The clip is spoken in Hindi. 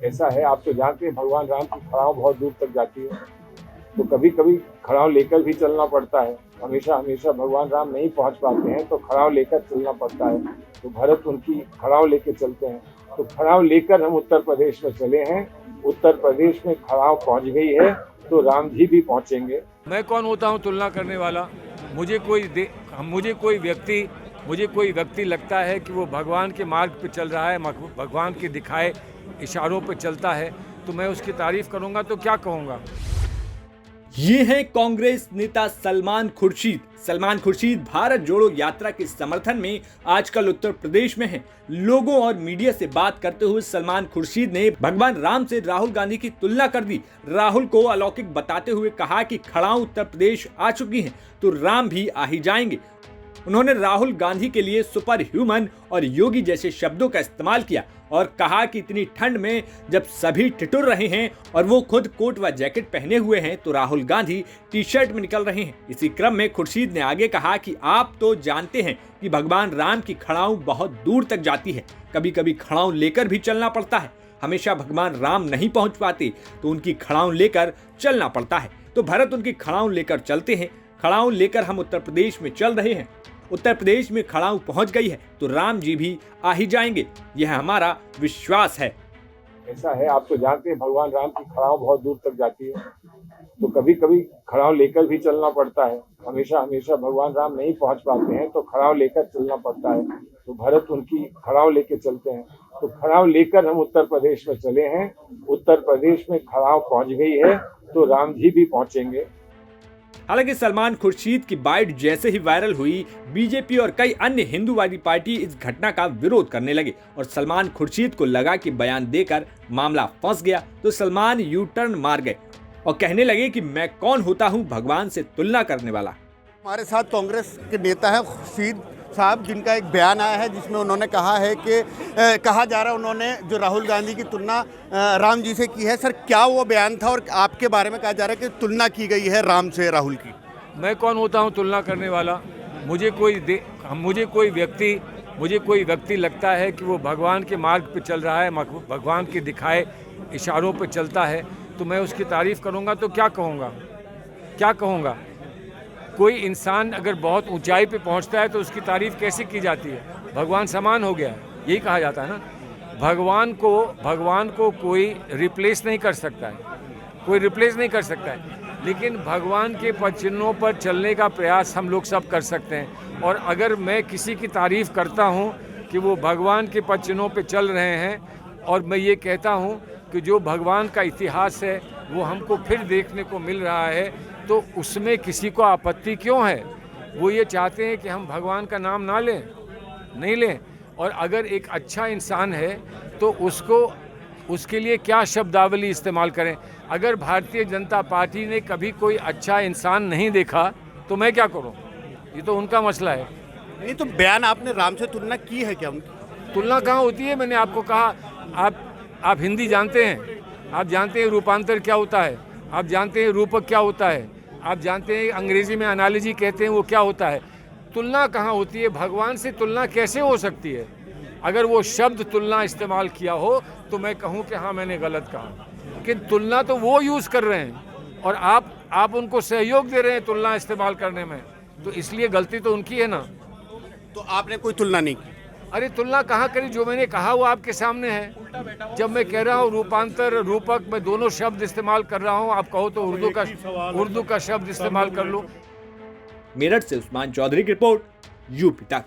ऐसा है, आप तो जानते हैं भगवान राम की खड़ाव बहुत दूर तक जाती है, तो कभी कभी खड़ाव लेकर भी चलना पड़ता है। हमेशा हमेशा भगवान राम नहीं पहुंच पाते हैं तो खड़ाव लेकर चलना पड़ता है। तो भरत उनकी खड़ाव लेकर चलते हैं, तो खड़ाव लेकर हम उत्तर प्रदेश में चले हैं। उत्तर प्रदेश में खड़ाव पहुंच गई है तो राम जी भी पहुंचेंगे। मैं कौन होता हूं तुलना करने वाला। मुझे कोई व्यक्ति लगता है कि वो भगवान के मार्ग पे चल रहा है, भगवान के दिखाए इशारों पे चलता है, तो मैं उसकी तारीफ करूंगा तो क्या कहूंगा। ये हैं कांग्रेस नेता सलमान खुर्शीद। सलमान खुर्शीद भारत जोड़ो यात्रा के समर्थन में आजकल उत्तर प्रदेश में हैं। लोगों और मीडिया से बात करते हुए सलमान खुर्शीद ने भगवान राम से राहुल गांधी की तुलना कर दी। राहुल को अलौकिक बताते हुए कहा कि खड़ाऊ उत्तर प्रदेश आ चुकी हैं तो राम भी आ ही जाएंगे। उन्होंने राहुल गांधी के लिए सुपर ह्यूमन और योगी जैसे शब्दों का इस्तेमाल किया और कहा कि इतनी ठंड में जब सभी ठिठुर रहे हैं और वो खुद कोट व जैकेट पहने हुए हैं तो राहुल गांधी टी शर्ट में निकल रहे हैं। इसी क्रम में खुर्शीद ने आगे कहा कि आप तो जानते हैं कि भगवान राम की खड़ाऊ बहुत दूर तक जाती है, कभी कभी खड़ाऊ लेकर भी चलना पड़ता है। हमेशा भगवान राम नहीं पहुंच पाते तो उनकी खड़ाऊ लेकर चलना पड़ता है। तो भरत उनकी खड़ाऊ लेकर चलते हैं। खड़ाऊ लेकर हम उत्तर प्रदेश में चल रहे हैं। उत्तर प्रदेश में खड़ाऊ पहुंच गई है तो राम जी भी आ ही जाएंगे, यह हमारा विश्वास है। ऐसा है, आप तो जानते हैं भगवान राम की खड़ाव बहुत दूर तक जाती है, तो कभी कभी खड़ाव लेकर भी चलना पड़ता है। हमेशा हमेशा भगवान राम नहीं पहुंच पाते हैं तो खड़ाव लेकर चलना पड़ता है। तो भरत उनकी खड़ाव लेकर चलते हैं, तो खड़ाव लेकर हम उत्तर प्रदेश में चले हैं। उत्तर प्रदेश में खड़ाव पहुंच गई है तो राम जी भी पहुंचेंगे। हालांकि सलमान खुर्शीद की बाइट जैसे ही वायरल हुई, बीजेपी और कई अन्य हिंदूवादी पार्टी इस घटना का विरोध करने लगे और सलमान खुर्शीद को लगा कि बयान देकर मामला फंस गया तो सलमान यू टर्न मार गए और कहने लगे कि मैं कौन होता हूं भगवान से तुलना करने वाला। हमारे साथ कांग्रेस के नेता है खुर्शीद साहब, जिनका एक बयान आया है जिसमें उन्होंने कहा है कि कहा जा रहा है उन्होंने जो राहुल गांधी की तुलना राम जी से की है। सर, क्या वो बयान था और आपके बारे में कहा जा रहा है कि तुलना की गई है राम से राहुल की? मैं कौन होता हूं तुलना करने वाला। मुझे कोई व्यक्ति लगता है कि वो भगवान के मार्ग पे चल रहा है, भगवान के दिखाए इशारों पे चलता है, तो मैं उसकी तारीफ करूंगा तो क्या कहूँगा। कोई इंसान अगर बहुत ऊंचाई पे पहुंचता है तो उसकी तारीफ कैसे की जाती है? भगवान समान हो गया है, यही कहा जाता है ना। भगवान को कोई रिप्लेस नहीं कर सकता है, लेकिन भगवान के पद चिन्हों पर चलने का प्रयास हम लोग सब कर सकते हैं। और अगर मैं किसी की तारीफ करता हूं कि वो भगवान के पद चिन्हों पर चल रहे हैं और मैं ये कहता हूं कि जो भगवान का इतिहास है वो हमको फिर देखने को मिल रहा है, तो उसमें किसी को आपत्ति क्यों है? वो ये चाहते हैं कि हम भगवान का नाम नहीं लें। और अगर एक अच्छा इंसान है तो उसके लिए क्या शब्दावली इस्तेमाल करें? अगर भारतीय जनता पार्टी ने कभी कोई अच्छा इंसान नहीं देखा तो मैं क्या करूं? ये तो उनका मसला है। नहीं, तो बयान आपने राम से तुलना की है क्या उनकी? तुलना कहाँ होती है? मैंने आपको कहा, आप हिंदी जानते हैं, आप जानते हैं रूपांतर क्या होता है, आप जानते हैं रूपक क्या होता है, आप जानते हैं अंग्रेजी में एनालॉजी कहते हैं वो क्या होता है। तुलना कहाँ होती है? भगवान से तुलना कैसे हो सकती है? अगर वो शब्द तुलना इस्तेमाल किया हो तो मैं कहूँ कि हाँ मैंने गलत कहा, लेकिन तुलना तो वो यूज़ कर रहे हैं और आप उनको सहयोग दे रहे हैं तुलना इस्तेमाल करने में, तो इसलिए गलती तो उनकी है ना। तो आपने कोई तुलना नहीं की? अरे तुलना कहाँ करी? जो मैंने कहा वो आपके सामने है। जब मैं कह रहा हूँ रूपांतर रूपक, मैं दोनों शब्द इस्तेमाल कर रहा हूँ। आप कहो तो उर्दू का शब्द इस्तेमाल कर लो। मेरठ से उस्मान चौधरी की रिपोर्ट, यूपी तक।